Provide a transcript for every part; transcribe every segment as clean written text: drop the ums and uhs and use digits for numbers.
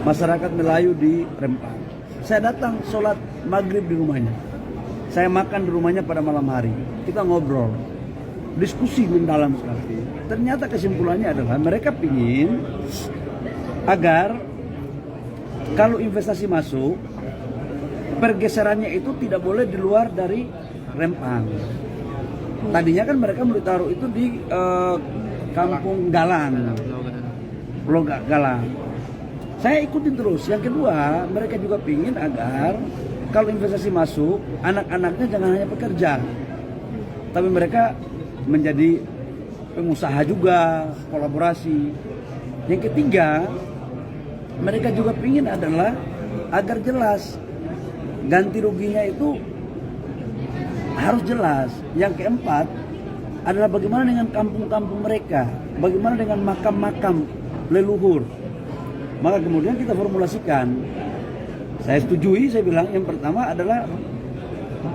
masyarakat Melayu di Rempang. Saya datang sholat maghrib di rumahnya. Saya makan di rumahnya pada malam hari. Kita ngobrol, diskusi mendalam sekali. Ternyata kesimpulannya adalah mereka ingin agar kalau investasi masuk, pergeserannya itu tidak boleh di luar dari Rempang. Tadinya kan mereka mau ditaruh itu di Kampung Galang, Pulau Galang. Saya ikutin terus. Yang kedua, mereka juga ingin agar kalau investasi masuk, anak-anaknya jangan hanya bekerja, tapi mereka menjadi pengusaha juga, kolaborasi. Yang ketiga, mereka juga ingin adalah agar jelas ganti ruginya itu harus jelas. Yang keempat adalah bagaimana dengan kampung-kampung mereka, bagaimana dengan makam-makam leluhur. Maka kemudian kita formulasikan. Saya setujui, saya bilang yang pertama adalah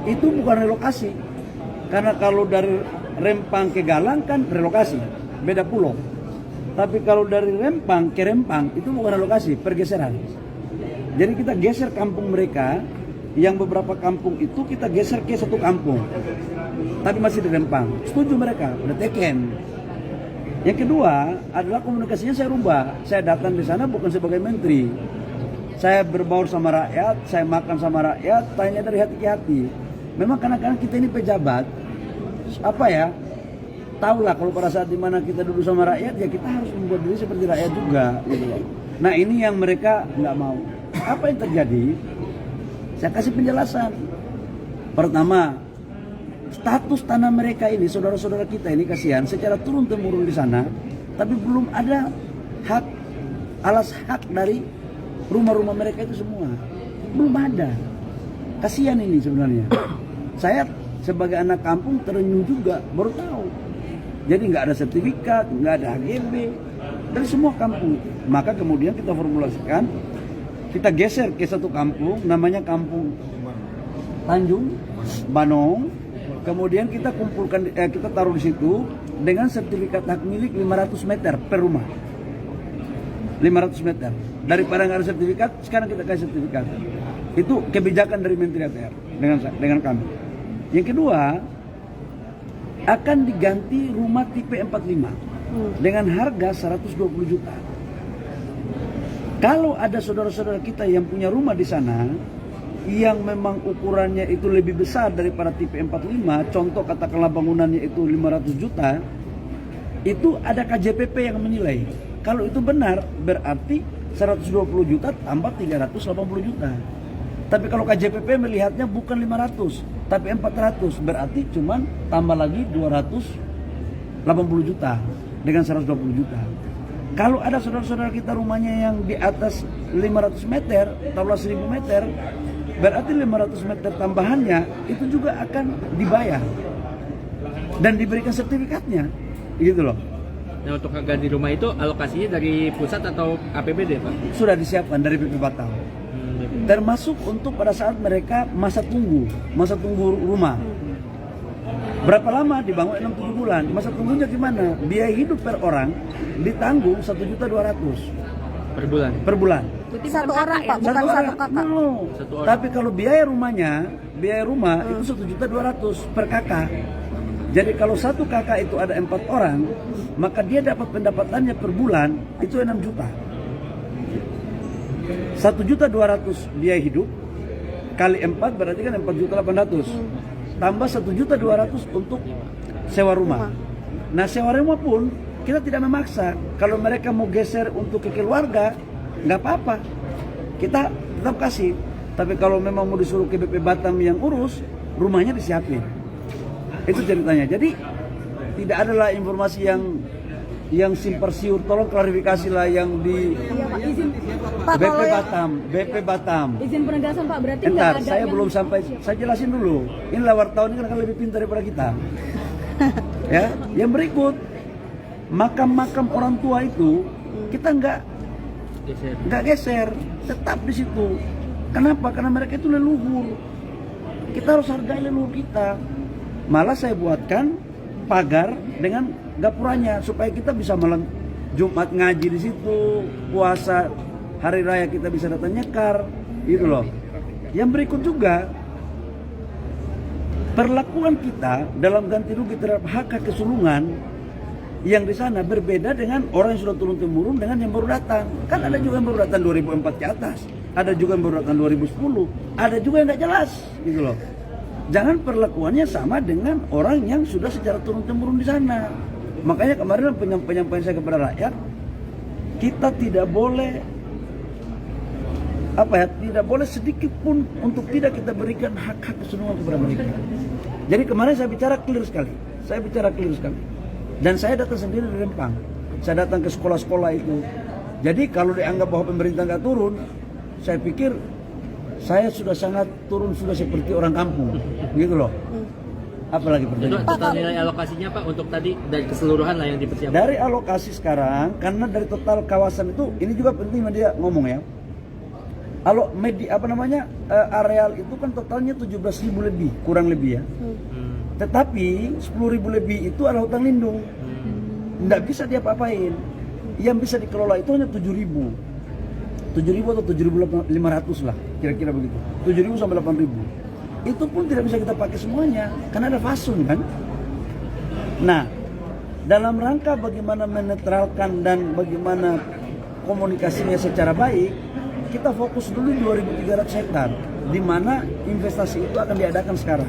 itu bukan relokasi. Karena kalau dari Rempang ke Galang kan relokasi, beda pulau. Tapi kalau dari Rempang ke Rempang itu bukan relokasi, pergeseran. Jadi kita geser kampung mereka, yang beberapa kampung itu kita geser ke satu kampung. Tapi masih di Rempang. Setuju mereka, udah teken. Yang kedua adalah komunikasinya saya rubah. Saya datang di sana bukan sebagai menteri. Saya berbaur sama rakyat, saya makan sama rakyat, tanya dari hati ke hati. Memang kadang-kadang kita ini pejabat, tahulah kalau pada saat dimana kita duduk sama rakyat, ya kita harus membuat diri seperti rakyat juga. Gitu. Nah ini yang mereka nggak mau. Apa yang terjadi? Saya kasih penjelasan. Pertama, status tanah mereka ini, saudara-saudara kita ini kasihan, secara turun-temurun di sana, tapi belum ada hak, alas hak dari rumah-rumah mereka itu semua. Belum ada. Kasihan ini sebenarnya. Saya sebagai anak kampung terenyuh juga, baru tahu. Jadi nggak ada sertifikat, nggak ada HGB, dari semua kampung. Maka kemudian kita formulasikan, kita geser ke satu kampung, namanya Kampung Tanjung Banong. Kemudian kita kumpulkan, kita taruh di situ dengan sertifikat hak milik 500 meter per rumah. 500 meter. Daripada nggak ada sertifikat, sekarang kita kasih sertifikat. Itu kebijakan dari Menteri ATR dengan kami. Yang kedua, akan diganti rumah tipe 45 dengan harga 120 juta. Kalau ada saudara-saudara kita yang punya rumah di sana, yang memang ukurannya itu lebih besar daripada tipe 45, contoh katakanlah bangunannya itu 500 juta, itu ada KJPP yang menilai. Kalau itu benar, berarti 120 juta tambah 380 juta. Tapi kalau KJPP melihatnya bukan 500, tapi 400, berarti cuman tambah lagi 280 juta dengan 120 juta. Kalau ada saudara-saudara kita rumahnya yang di atas 500 meter, taruhlah 1000 meter, berarti 500 meter tambahannya itu juga akan dibayar dan diberikan sertifikatnya, gitu loh. Nah, untuk ganti rumah itu alokasinya dari pusat atau APBD, Pak? Sudah disiapkan dari BP Batam. Termasuk untuk pada saat mereka masa tunggu rumah. Berapa lama dibangun? 6-7 bulan. Masa tunggunya gimana? Biaya hidup per orang ditanggung 1.200.000 per bulan. Satu orang Pak, bukan satu kakak. No. Tapi kalau biaya rumah itu 1.200.000 per kakak. Jadi kalau satu kakak itu ada 4 orang, maka dia dapat pendapatannya per bulan itu 6 juta. 1.200.000 biaya hidup kali 4 berarti kan 4.800.000. Tambah 1.200.000 untuk sewa rumah. Nah sewa rumah pun kita tidak memaksa. Kalau mereka mau geser untuk ke keluarga, nggak apa-apa. Kita tetap kasih. Tapi kalau memang mau disuruh ke BP Batam yang urus, rumahnya disiapin. Itu ceritanya. Jadi tidak adalah informasi yang simpang siur. Tolong klarifikasi lah yang di Pak, BP Batam. Izin penegasan Pak, berarti Entar, nggak ada saya yang... belum sampai, saya jelasin dulu. Inilah wartawan ini kan lebih pintar daripada kita. Ya, yang berikut, makam-makam orang tua itu kita nggak geser, tetap di situ. Kenapa? Karena mereka itu leluhur. Kita harus hargai leluhur kita. Malah saya buatkan pagar dengan gapuranya supaya kita bisa malam Jumat ngaji di situ, puasa hari raya kita bisa datang nyekar, gitu loh. Yang berikut juga, perlakuan kita dalam ganti rugi terhadap hak kesulungan yang di sana berbeda dengan orang yang sudah turun temurun dengan yang baru datang. Kan ada juga yang baru datang 2004 ke atas, ada juga yang baru datang 2010, ada juga yang nggak jelas, gitu loh. Jangan perlakuannya sama dengan orang yang sudah secara turun temurun di sana. Makanya kemarin penyampaian saya kepada rakyat, kita tidak boleh tidak boleh sedikit pun untuk tidak kita berikan hak-hak kesulungan kepada mereka. Jadi kemarin saya bicara clear sekali. Dan saya datang sendiri dari Rempang. Saya datang ke sekolah-sekolah itu. Jadi kalau dianggap bahwa pemerintah nggak turun, saya pikir saya sudah sangat turun, sudah seperti orang kampung, gitu loh. Apalagi Itu pertanyaan. total nilai alokasinya Pak untuk tadi dari keseluruhan lah yang dipersiapkan. Dari alokasi sekarang, karena dari total kawasan itu, ini juga penting media ngomong ya. Areal itu kan totalnya 17.000 lebih, kurang lebih ya. Tetapi 10.000 lebih itu adalah hutan lindung. Nggak bisa diapa-apain. Yang bisa dikelola itu hanya 7.000. 7.000 atau 7.500 lah, kira-kira begitu. 7.000 sampai 8.000. Itu pun tidak bisa kita pakai semuanya, karena ada fasun kan. Nah, dalam rangka bagaimana menetralkan dan bagaimana komunikasinya secara baik, kita fokus dulu 2.300 hektar, di mana investasi itu akan diadakan sekarang.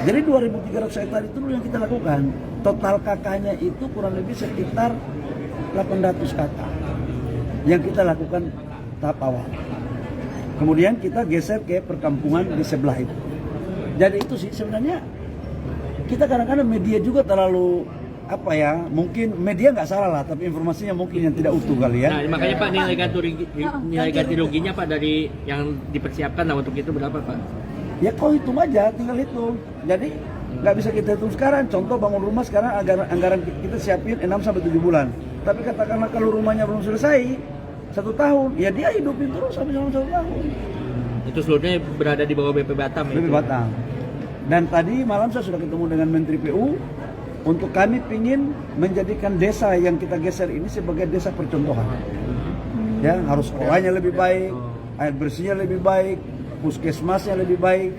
Jadi 2.300 hektar itu dulu yang kita lakukan. Total kakaknya itu kurang lebih sekitar 800 kakak yang kita lakukan tahap awal. Kemudian kita geser ke perkampungan di sebelah itu. Jadi itu sih sebenarnya kita kadang-kadang media juga terlalu mungkin media nggak salah lah, tapi informasinya mungkin yang tidak utuh kali ya. Nah, makanya Pak nilai ganti ruginya Pak dari yang dipersiapkan lah untuk itu berapa Pak? Ya kau hitung aja, tinggal hitung. Jadi nggak bisa kita hitung sekarang. Contoh bangun rumah sekarang anggaran kita siapin 6-7 bulan. Tapi katakanlah kalau rumahnya belum selesai 1 tahun, ya dia hidupin terus sampai 1 tahun. Itu seluruhnya berada di bawah BP Batam ya? BP Batam. Dan tadi malam saya sudah ketemu dengan Menteri PU untuk kami ingin menjadikan desa yang kita geser ini sebagai desa percontohan. Ya, harus sekolahnya lebih baik, air bersihnya lebih baik, puskesmasnya lebih baik,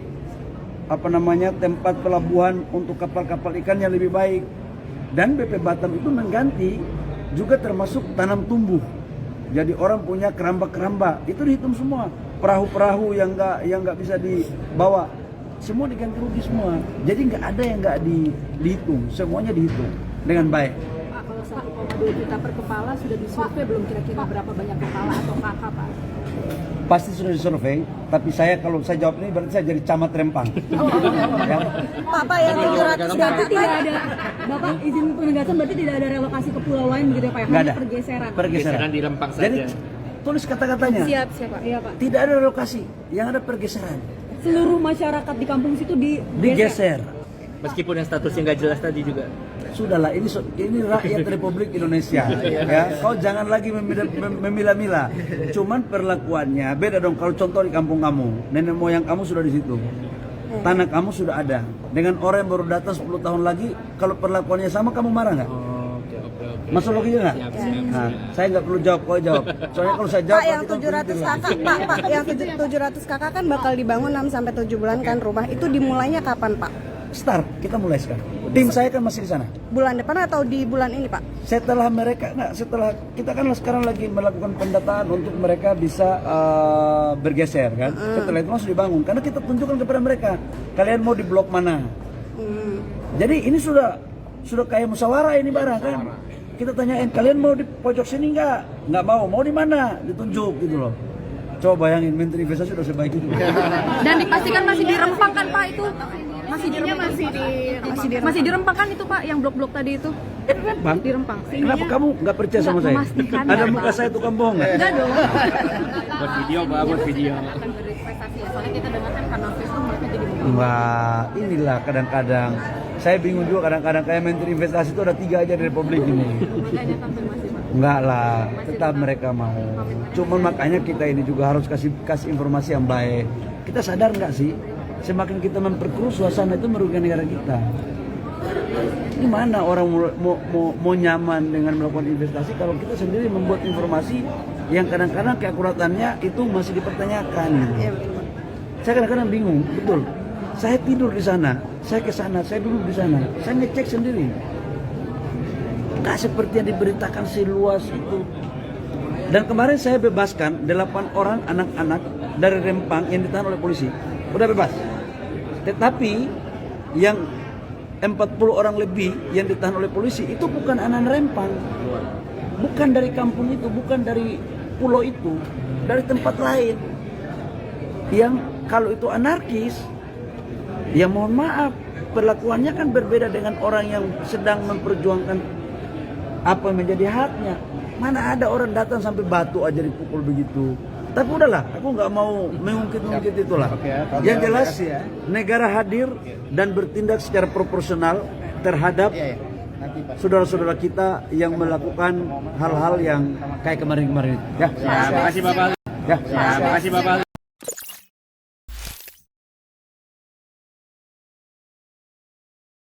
tempat pelabuhan untuk kapal-kapal ikannya lebih baik. Dan BP Batam itu mengganti juga termasuk tanam tumbuh. Jadi orang punya keramba-keramba, itu dihitung semua. Perahu-perahu yang nggak bisa dibawa, semua diganti rugi semua. Jadi nggak ada yang nggak dihitung, semuanya dihitung dengan baik. Pak, kalau 1,2 juta per kepala sudah disurvei belum kira-kira berapa banyak kepala atau kakak Pak? Pasti sudah disurvei, tapi kalau saya jawab ini berarti saya jadi camat Rempang. Ya. Pak, yang 700 berarti tidak ada, Bapak izin penegasan berarti tidak ada relokasi ke pulau lain begitu ya Pak? Nggak Hanya ada. Pergeseran di Rempang saja. Jadi tulis kata-katanya. Siap Pak. Iya Pak. Tidak ada relokasi, yang ada pergeseran. Seluruh masyarakat di kampung situ Digeser. Meskipun yang statusnya nggak jelas tadi juga. Sudahlah, ini rakyat Republik Indonesia. Ya, kau jangan lagi memilah-milah. Cuman perlakuannya beda dong. Kalau contoh di kampung kamu, nenek moyang kamu sudah di situ, tanah kamu sudah ada. Dengan orang yang baru datang 10 tahun lagi, kalau perlakuannya sama, kamu marah nggak? Oke. Masuk logiknya nggak? Siap. Nah, saya nggak perlu jawab, kau jawab. Soalnya kalau saya jawab, Pak, yang nanti kamu 700 berpikir kakak, Pak, yang 700 kakak kan bakal dibangun 6-7 bulan kan rumah. Itu dimulainya kapan, Pak? Start, kita mulai sekarang. Tim saya kan masih di sana. Bulan depan atau di bulan ini, Pak? Setelah kita kan sekarang lagi melakukan pendataan untuk mereka bisa bergeser kan. Setelah itu langsung dibangun karena kita tunjukkan kepada mereka kalian mau di blok mana. Jadi ini sudah kayak musyawarah ini barang kan. Kita tanyain kalian mau di pojok sini nggak mau di mana, ditunjuk gitu loh. Coba bayangin Menteri Investasi sudah sebaik itu. Dan dipastikan masih di Rempang kan Pak itu? Masih di Rempang kan itu Pak, yang blok-blok tadi itu? Rempang? Di Rempang. Kenapa kamu nggak percaya sama Nggak saya? memastikan Ada ya, muka Pak. saya tukang bohong nggak? Enggak dong. Buat video Pak, buat video. Akan berinvestasi ya, soalnya kita dengar kan karena Facebook mereka jadi Wah, inilah kadang-kadang saya bingung juga kadang-kadang kayak Menteri Investasi itu ada 3 aja di Republik ini. makanya konfirmasi Pak. Enggak lah, tetap mereka mau. Cuman makanya kita ini juga harus kasih informasi yang baik. Kita sadar nggak sih, semakin kita memperkeruh suasana itu merugikan negara kita. Gimana orang mau nyaman dengan melakukan investasi kalau kita sendiri membuat informasi yang kadang-kadang keakuratannya itu masih dipertanyakan. Gitu. Iya betul. Saya kadang-kadang bingung, betul. Saya tidur di sana, saya ke sana, saya duduk di sana, saya ngecek sendiri. Nggak seperti yang diberitakan seluas itu. Dan kemarin saya bebaskan 8 orang anak-anak dari Rempang yang ditahan oleh polisi. Udah bebas. Tetapi yang 40 orang lebih yang ditahan oleh polisi itu bukan anak Rempang. Bukan dari kampung itu, bukan dari pulau itu, dari tempat lain. Yang kalau itu anarkis, ya mohon maaf, perlakuannya kan berbeda dengan orang yang sedang memperjuangkan apa yang menjadi haknya. Mana ada orang datang sampai batu aja dipukul begitu. Tapi udahlah, aku nggak mau mengungkit-ungkit itulah. Yang jelas negara hadir dan bertindak secara proporsional terhadap saudara-saudara kita yang melakukan hal-hal yang kayak kemarin-kemarin. Ya, Terima kasih Bapak. ya. Terima kasih Bapak.